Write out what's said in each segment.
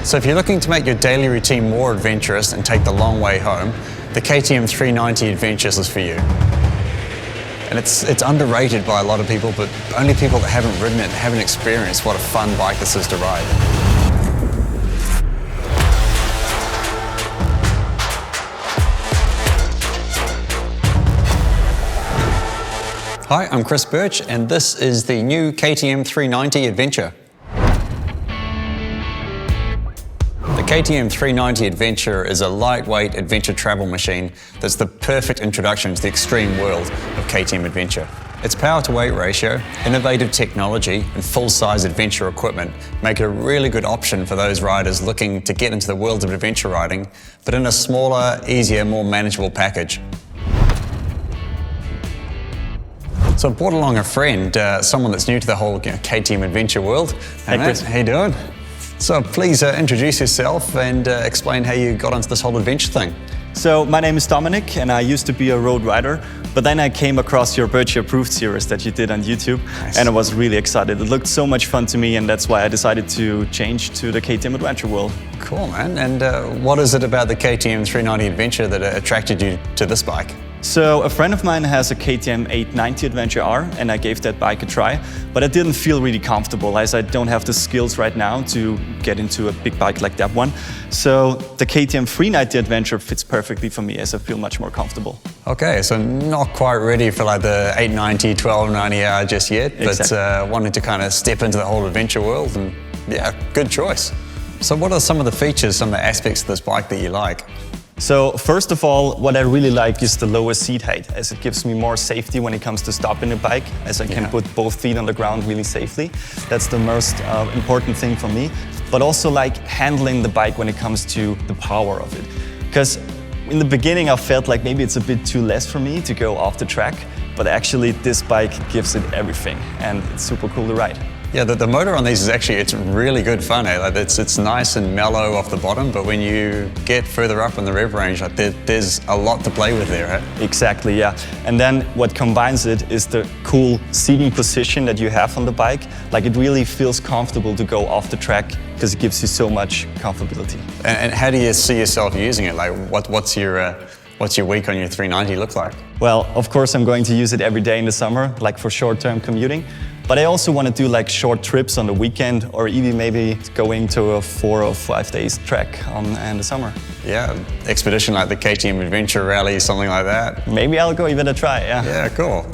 So if you're looking to make your daily routine more adventurous and take the long way home, the KTM 390 Adventures is for you. And it's underrated by a lot of people, but only people that haven't ridden it haven't experienced what a fun bike this is to ride. Hi, I'm Chris Birch, and this is the new KTM 390 Adventure. The KTM 390 Adventure is a lightweight adventure travel machine that's the perfect introduction to the extreme world of KTM Adventure. Its power-to-weight ratio, innovative technology, and full-size adventure equipment make it a really good option for those riders looking to get into the world of adventure riding, but in a smaller, easier, more manageable package. So I brought along a friend, someone that's new to the whole KTM Adventure world. Hey Chris. How you doing? So please introduce yourself and explain how you got onto this whole adventure thing. So my name is Dominic and I used to be a road rider, but then I came across your Birchie Approved series that you did on YouTube. Nice. And I was really excited. It looked so much fun to me, and that's why I decided to change to the KTM Adventure world. Cool, man. And what is it about the KTM 390 Adventure that attracted you to this bike? So a friend of mine has a KTM 890 Adventure R, and I gave that bike a try, but I didn't feel really comfortable as I don't have the skills right now to get into a big bike like that one. So the KTM 390 Adventure fits perfectly for me as I feel much more comfortable. Okay, so not quite ready for like the 890, 1290R just yet, exactly. But wanting to kind of step into the whole adventure world, and yeah, good choice. So what are some of the features, some of the aspects of this bike that you like? So first of all, what I really like is the lower seat height, as it gives me more safety when it comes to stopping the bike, as I can put both feet on the ground really safely. That's the most important thing for me. But also like handling the bike when it comes to the power of it. Because in the beginning I felt like maybe it's a bit too less for me to go off the track, but actually this bike gives it everything, and it's super cool to ride. Yeah, the motor on these is actually, it's really good fun. Like it's nice and mellow off the bottom, but when you get further up in the rev range, like there's a lot to play with there, huh? Exactly, yeah. And then what combines it is the cool seating position that you have on the bike. Like it really feels comfortable to go off the track because it gives you so much comfortability. And how do you see yourself using it? Like what's your week on your 390 look like? Well, of course I'm going to use it every day in the summer, like for short-term commuting. But I also want to do like short trips on the weekend, or even maybe going to a 4 or 5 days trek in the summer. Yeah, expedition like the KTM Adventure Rally, something like that. Maybe I'll go give it a try, yeah. Yeah, cool.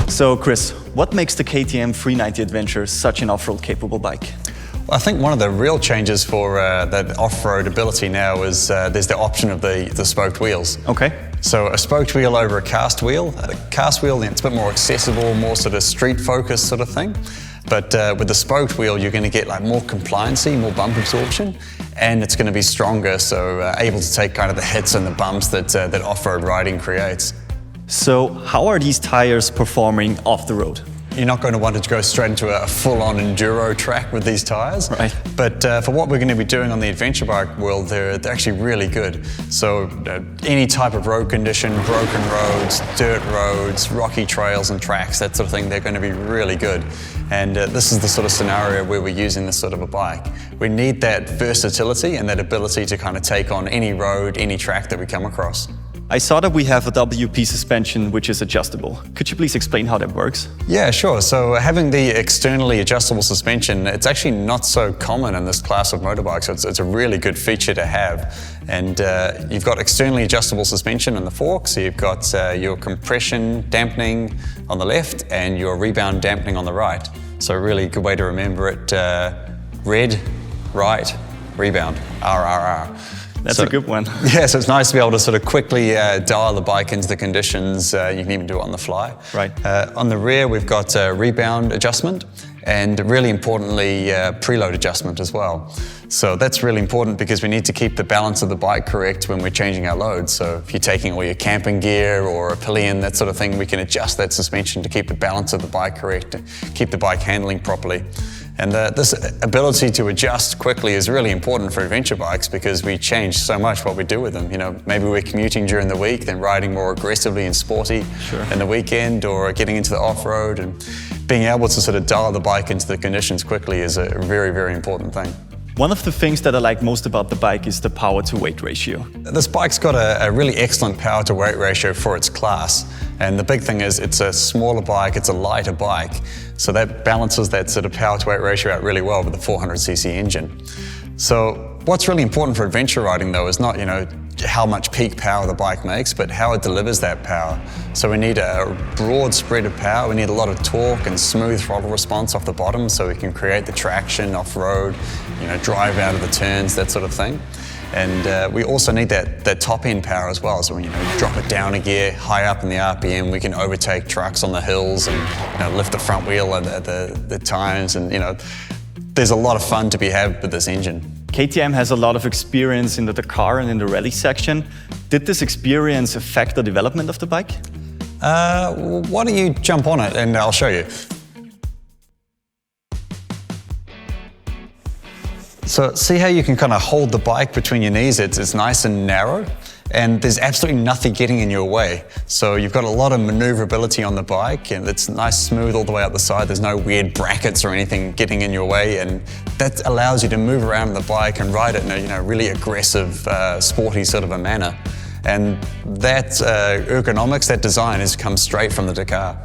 So Chris, what makes the KTM 390 Adventure such an off-road capable bike? Well, I think one of the real changes for the off-road ability now is there's the option of the spoked wheels. Okay. So a spoked wheel over a cast wheel. The cast wheel, it's a bit more accessible, more sort of street-focused sort of thing. But with the spoked wheel, you're going to get like more compliancy, more bump absorption, and it's going to be stronger, so able to take kind of the hits and the bumps that off-road riding creates. So how are these tires performing off the road? You're not going to want to go straight into a full-on enduro track with these tires. Right. But for what we're going to be doing on the adventure bike world, they're actually really good. So any type of road condition, broken roads, dirt roads, rocky trails and tracks, that sort of thing, they're going to be really good. And this is the sort of scenario where we're using this sort of a bike. We need that versatility and that ability to kind of take on any road, any track that we come across. I saw that we have a WP suspension which is adjustable. Could you please explain how that works? Yeah, sure. So having the externally adjustable suspension, it's actually not so common in this class of motorbikes. So it's a really good feature to have. And you've got externally adjustable suspension on the forks. So you've got your compression dampening on the left and your rebound dampening on the right. So a really good way to remember it, red, right, rebound, RRR. That's a good one. Yeah, so it's nice to be able to sort of quickly dial the bike into the conditions. You can even do it on the fly. Right. On the rear, we've got rebound adjustment and really importantly, preload adjustment as well. So that's really important because we need to keep the balance of the bike correct when we're changing our loads. So if you're taking all your camping gear or a pillion, that sort of thing, we can adjust that suspension to keep the balance of the bike correct, keep the bike handling properly. And this ability to adjust quickly is really important for adventure bikes because we change so much what we do with them. You know, maybe we're commuting during the week, then riding more aggressively and sporty in the weekend, or getting into the off-road. And being able to sort of dial the bike into the conditions quickly is a very, very important thing. One of the things that I like most about the bike is the power to weight ratio. This bike's got a really excellent power to weight ratio for its class. And the big thing is it's a smaller bike, it's a lighter bike. So that balances that sort of power to weight ratio out really well with the 400cc engine. So what's really important for adventure riding though is not, how much peak power the bike makes, but how it delivers that power. So we need a broad spread of power. We need a lot of torque and smooth throttle response off the bottom so we can create the traction off-road, drive out of the turns, that sort of thing. And we also need that top-end power as well. So when you drop it down a gear, high up in the RPM, we can overtake trucks on the hills and lift the front wheel at the times. And there's a lot of fun to be had with this engine. KTM has a lot of experience in the Dakar and in the rally section. Did this experience affect the development of the bike? Why don't you jump on it and I'll show you. So see how you can kind of hold the bike between your knees? It's nice and narrow, and there's absolutely nothing getting in your way. So you've got a lot of maneuverability on the bike, and it's nice, smooth all the way up the side. There's no weird brackets or anything getting in your way, and that allows you to move around the bike and ride it in a really aggressive, sporty sort of a manner. And that ergonomics, that design has come straight from the Dakar.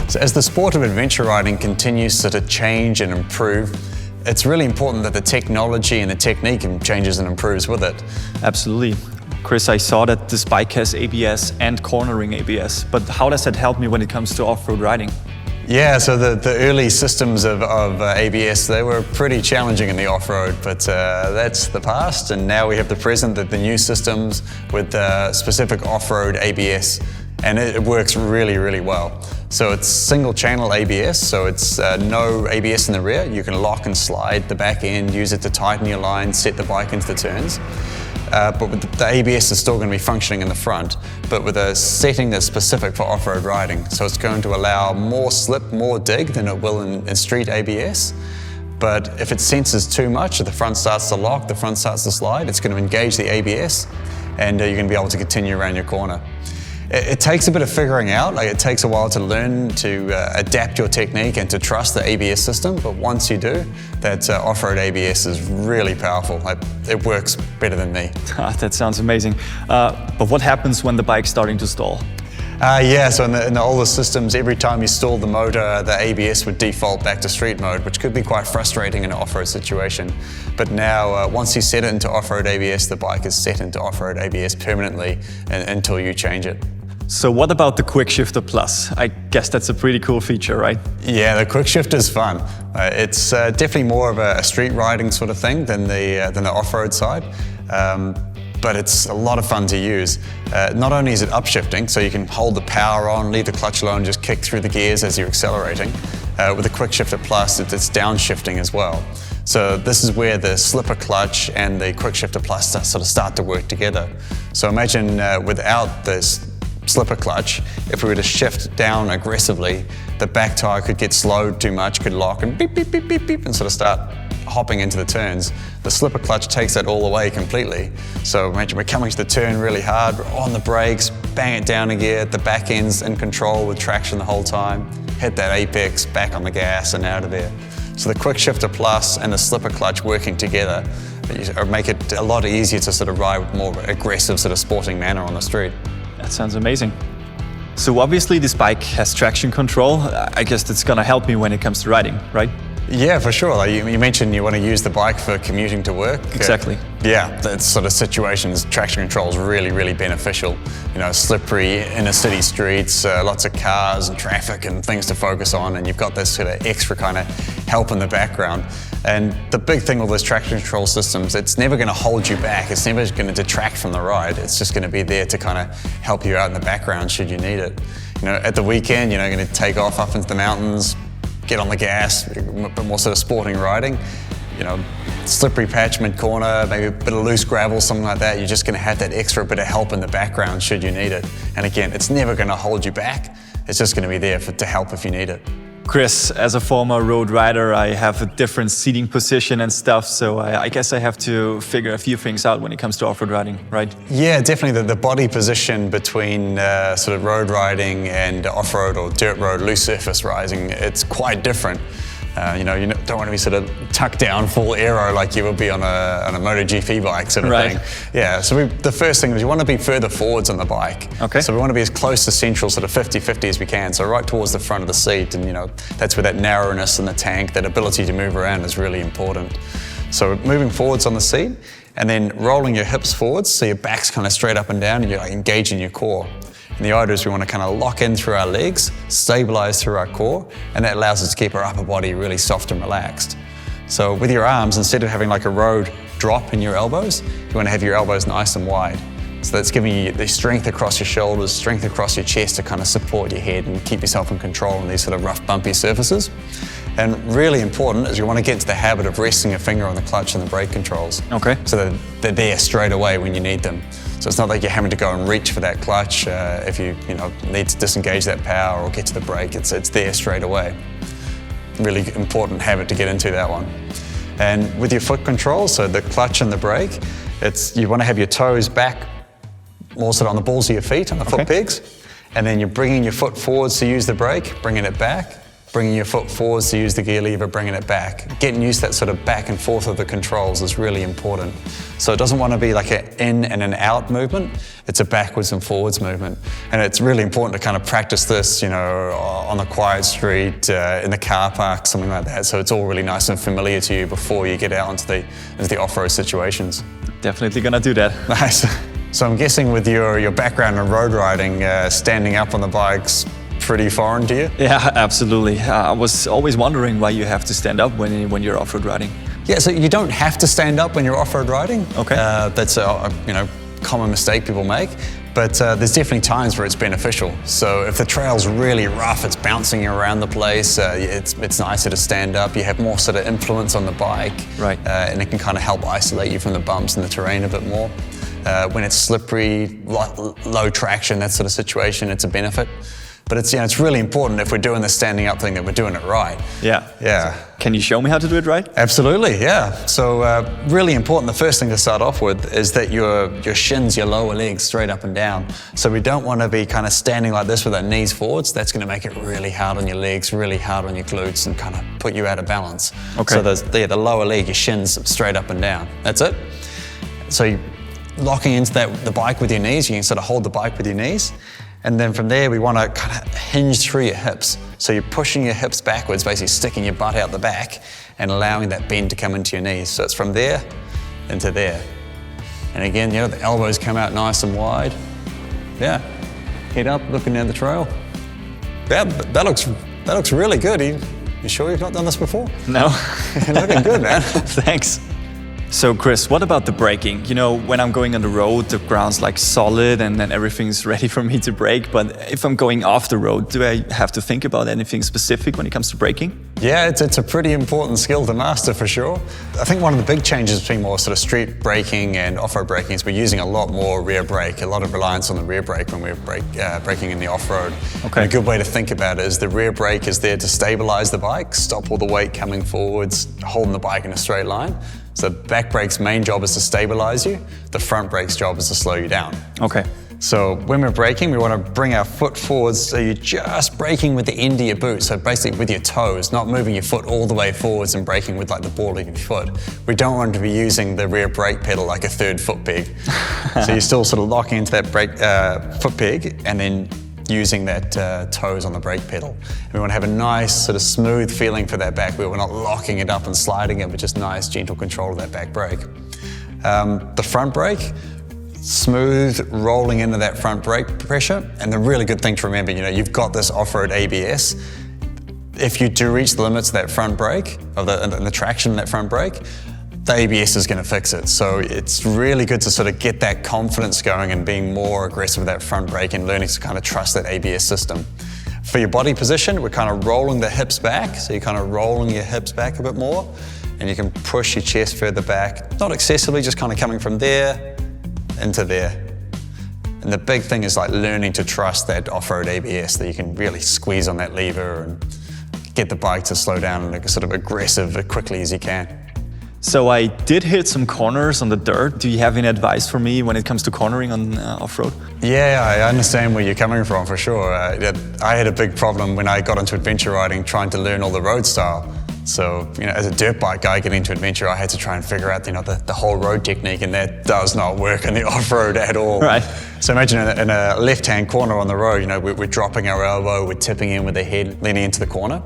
So as the sport of adventure riding continues to change and improve, it's really important that the technology and the technique changes and improves with it. Absolutely. Chris, I saw that this bike has ABS and cornering ABS, but how does that help me when it comes to off-road riding? Yeah, so the early systems of ABS, they were pretty challenging in the off-road, but that's the past, and now we have the present, the new systems with specific off-road ABS, and it works really, really well. So it's single channel ABS, so it's no ABS in the rear. You can lock and slide the back end, use it to tighten your line, set the bike into the turns. But with the ABS is still going to be functioning in the front, but with a setting that's specific for off-road riding. So it's going to allow more slip, more dig than it will in street ABS. But if it senses too much, if the front starts to lock, the front starts to slide, it's going to engage the ABS, and you're going to be able to continue around your corner. It takes a bit of figuring out, it takes a while to learn to adapt your technique and to trust the ABS system, but once you do, that off-road ABS is really powerful. It works better than me. That sounds amazing. But what happens when the bike's starting to stall? Yeah, so in the older systems, every time you stall the motor, the ABS would default back to street mode, which could be quite frustrating in an off-road situation. But now, once you set it into off-road ABS, the bike is set into off-road ABS permanently until you change it. So what about the Quick Shifter Plus? I guess that's a pretty cool feature, right? Yeah, the Quick Shifter is fun. It's definitely more of a street riding sort of thing than the off-road side. But it's a lot of fun to use. Not only is it upshifting, so you can hold the power on, leave the clutch low and just kick through the gears as you're accelerating. With the Quick Shifter Plus, it's downshifting as well. So this is where the slipper clutch and the Quick Shifter Plus start to work together. So imagine without this slipper clutch, if we were to shift down aggressively, the back tire could get slowed too much, could lock and beep, beep, beep, beep, beep, and start hopping into the turns. The slipper clutch takes that all away completely. So imagine we're coming to the turn really hard, we're on the brakes, bang it down a gear, the back end's in control with traction the whole time, hit that apex, back on the gas and out of there. So the Quick Shifter Plus and the slipper clutch working together make it a lot easier to ride with more aggressive sporting manner on the street. That sounds amazing. So obviously this bike has traction control. I guess that's gonna help me when it comes to riding, right? Yeah, for sure. Like you mentioned you want to use the bike for commuting to work. Exactly. Yeah, that sort of situations, traction control is really, really beneficial. Slippery inner city streets, lots of cars and traffic and things to focus on, and you've got this sort of extra kind of help in the background. And the big thing with those traction control systems, it's never going to hold you back. It's never going to detract from the ride. It's just going to be there to kind of help you out in the background should you need it. At the weekend, you're going to take off up into the mountains, get on the gas, a bit more sporting riding. Slippery patch mid-corner, maybe a bit of loose gravel, something like that. You're just going to have that extra bit of help in the background should you need it. And again, it's never going to hold you back. It's just going to be there to help if you need it. Chris, as a former road rider, I have a different seating position and stuff, so I guess I have to figure a few things out when it comes to off-road riding, right? Yeah, definitely the body position between sort of road riding and off-road or dirt road, loose surface riding, it's quite different. You don't want to be sort of tucked down full aero like you would be on a MotoGP bike sort of Right. thing. Yeah, so the first thing is you want to be further forwards on the bike. Okay. So we want to be as close to central sort of 50-50 as we can, so right towards the front of the seat, and that's where that narrowness in the tank, that ability to move around is really important. So moving forwards on the seat, and then rolling your hips forwards so your back's kind of straight up and down and you're like engaging your core. And the idea is we want to kind of lock in through our legs, stabilize through our core, and that allows us to keep our upper body really soft and relaxed. So with your arms, instead of having like a road drop in your elbows, you want to have your elbows nice and wide. So that's giving you the strength across your shoulders, strength across your chest to kind of support your head and keep yourself in control on these sort of rough, bumpy surfaces. And really important is you want to get into the habit of resting a finger on the clutch and the brake controls. Okay. So that they're there straight away when you need them. So it's not like you're having to go and reach for that clutch if you need to disengage that power or get to the brake. It's there straight away. Really important habit to get into, that one. And with your foot control, so the clutch and the brake, you want to have your toes back, more sort of on the balls of your feet, on the foot pegs, and then you're bringing your foot forwards to use the brake, bringing it back, bringing your foot forwards to use the gear lever, bringing it back. Getting used to that sort of back and forth of the controls is really important. So it doesn't want to be like an in and an out movement, it's a backwards and forwards movement. And it's really important to kind of practice this, on the quiet street, in the car park, something like that. So it's all really nice and familiar to you before you get out into the off-road situations. Definitely gonna do that. Nice. So I'm guessing with your background in road riding, standing up on the bike's pretty foreign to you? Yeah, absolutely. I was always wondering why you have to stand up when you're off-road riding. Yeah, so you don't have to stand up when you're off-road riding. Okay. That's a common mistake people make. But there's definitely times where it's beneficial. So if the trail's really rough, it's bouncing you around the place, it's nicer to stand up. You have more sort of influence on the bike. Right. And it can kind of help isolate you from the bumps and the terrain a bit more. When it's slippery, low traction, that sort of situation, it's a benefit. But it's really important if we're doing the standing up thing that we're doing it right. Yeah. Yeah. Can you show me how to do it right? Absolutely, yeah. So really important, the first thing to start off with is that your shins, your lower legs, straight up and down. So we don't want to be kind of standing like this with our knees forwards. That's going to make it really hard on your legs, really hard on your glutes, and kind of put you out of balance. Okay. So the lower leg, your shins straight up and down. That's it. So you're locking into the bike with your knees, you can sort of hold the bike with your knees. And then from there, we want to kind of hinge through your hips. So you're pushing your hips backwards, basically sticking your butt out the back and allowing that bend to come into your knees. So it's from there into there. And again, the elbows come out nice and wide. Yeah, head up, looking down the trail. Yeah, that looks really good. You sure you've not done this before? No. You're looking good, man. Thanks. So Chris, what about the braking? When I'm going on the road, the ground's like solid and then everything's ready for me to brake. But if I'm going off the road, do I have to think about anything specific when it comes to braking? Yeah, it's a pretty important skill to master for sure. I think one of the big changes between more sort of street braking and off-road braking is we're using a lot more rear brake, a lot of reliance on the rear brake when we're braking in the off-road. Okay. And a good way to think about it is the rear brake is there to stabilize the bike, stop all the weight coming forwards, holding the bike in a straight line. So the back brake's main job is to stabilize you. The front brake's job is to slow you down. Okay. So when we're braking, we want to bring our foot forwards so you're just braking with the end of your boot, so basically with your toes, not moving your foot all the way forwards and braking with like the ball of your foot. We don't want to be using the rear brake pedal like a third foot peg. So you're still sort of locking into that foot peg and then using that toes on the brake pedal. And we want to have a nice sort of smooth feeling for that back wheel. We're not locking it up and sliding it, but just nice gentle control of that back brake. The front brake, smooth rolling into that front brake pressure. And the really good thing to remember, you've got this off-road ABS. If you do reach the limits of that front brake, of the traction in that front brake, the ABS is going to fix it. So it's really good to sort of get that confidence going and being more aggressive with that front brake and learning to kind of trust that ABS system. For your body position, we're kind of rolling the hips back. So you're kind of rolling your hips back a bit more and you can push your chest further back. Not excessively, just kind of coming from there into there. And the big thing is like learning to trust that off-road ABS, that you can really squeeze on that lever and get the bike to slow down and sort of aggressive as quickly as you can. So I did hit some corners on the dirt. Do you have any advice for me when it comes to cornering on off-road? Yeah, I understand where you're coming from for sure. I had a big problem when I got into adventure riding trying to learn all the road style. So, as a dirt bike guy getting into adventure, I had to try and figure out, the whole road technique, and that does not work in the off-road at all. Right. So imagine in a left-hand corner on the road, we're dropping our elbow, we're tipping in with the head, leaning into the corner.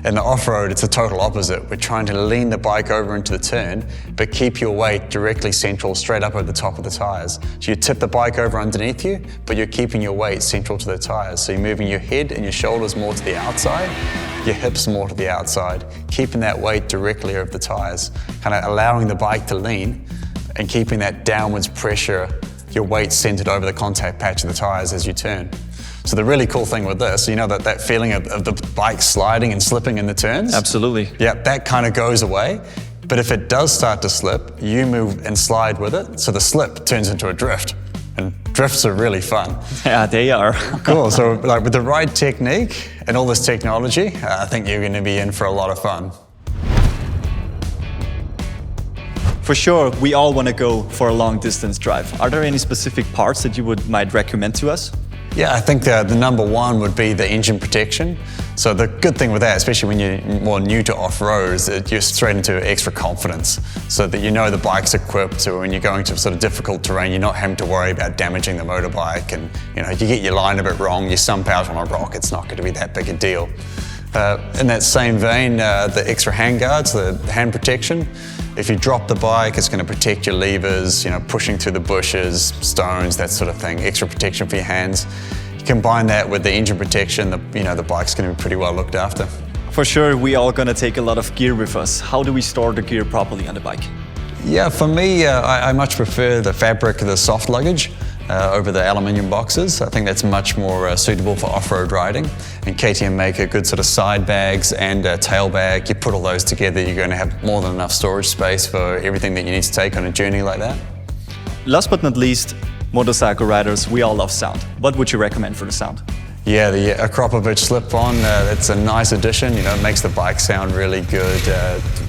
In the off-road, it's the total opposite. We're trying to lean the bike over into the turn, but keep your weight directly central, straight up at the top of the tires. So you tip the bike over underneath you, but you're keeping your weight central to the tires. So you're moving your head and your shoulders more to the outside, your hips more to the outside, keeping that weight directly over the tires, kind of allowing the bike to lean and keeping that downwards pressure, your weight centered over the contact patch of the tires as you turn. So the really cool thing with this, that feeling of the bike sliding and slipping in the turns? Absolutely. Yeah, that kind of goes away. But if it does start to slip, you move and slide with it, so the slip turns into a drift. And drifts are really fun. Yeah, they are. Cool, so with the right technique and all this technology, I think you're going to be in for a lot of fun. For sure, we all want to go for a long distance drive. Are there any specific parts that you might recommend to us? Yeah, I think the number one would be the engine protection. So the good thing with that, especially when you're more new to off-road, is that you're straight into extra confidence, so that the bike's equipped, so when you're going to sort of difficult terrain, you're not having to worry about damaging the motorbike, and you get your line a bit wrong, you stump out on a rock, it's not going to be that big a deal. In that same vein, the extra hand guards, the hand protection. If you drop the bike, it's going to protect your levers, pushing through the bushes, stones, that sort of thing. Extra protection for your hands. You combine that with the engine protection, the bike's going to be pretty well looked after. For sure, we all going to take a lot of gear with us. How do we store the gear properly on the bike? Yeah, for me, I much prefer the fabric of the soft luggage over the aluminium boxes. I think that's much more suitable for off-road riding. And KTM make a good sort of side bags and a tail bag. You put all those together, you're going to have more than enough storage space for everything that you need to take on a journey like that. Last but not least, motorcycle riders, we all love sound. What would you recommend for the sound? Yeah, the Akrapovic slip-on, it's a nice addition. It makes the bike sound really good.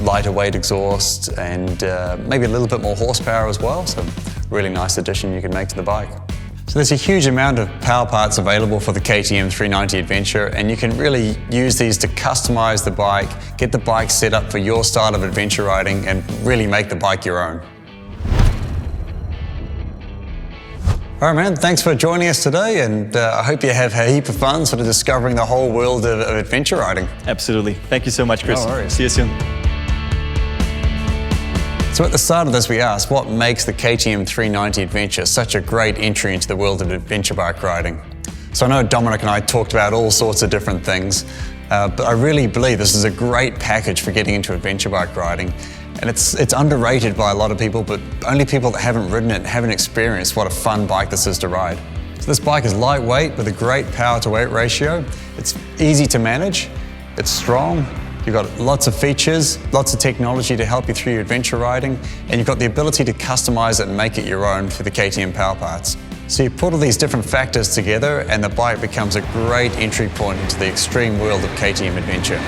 Lighter weight exhaust and maybe a little bit more horsepower as well. So really nice addition you can make to the bike. So there's a huge amount of power parts available for the KTM 390 Adventure, and you can really use these to customize the bike, get the bike set up for your style of adventure riding, and really make the bike your own. All right, man, thanks for joining us today, and I hope you have a heap of fun sort of discovering the whole world of adventure riding. Absolutely. Thank you so much, Chris. No worries. See you soon. So at the start of this, we asked what makes the KTM 390 Adventure such a great entry into the world of adventure bike riding. So I know Dominic and I talked about all sorts of different things, but I really believe this is a great package for getting into adventure bike riding. And it's underrated by a lot of people, but only people that haven't ridden it and haven't experienced what a fun bike this is to ride. So this bike is lightweight with a great power to weight ratio. It's easy to manage, it's strong, you've got lots of features, lots of technology to help you through your adventure riding, and you've got the ability to customize it and make it your own through the KTM power parts. So you put all these different factors together and the bike becomes a great entry point into the extreme world of KTM adventure.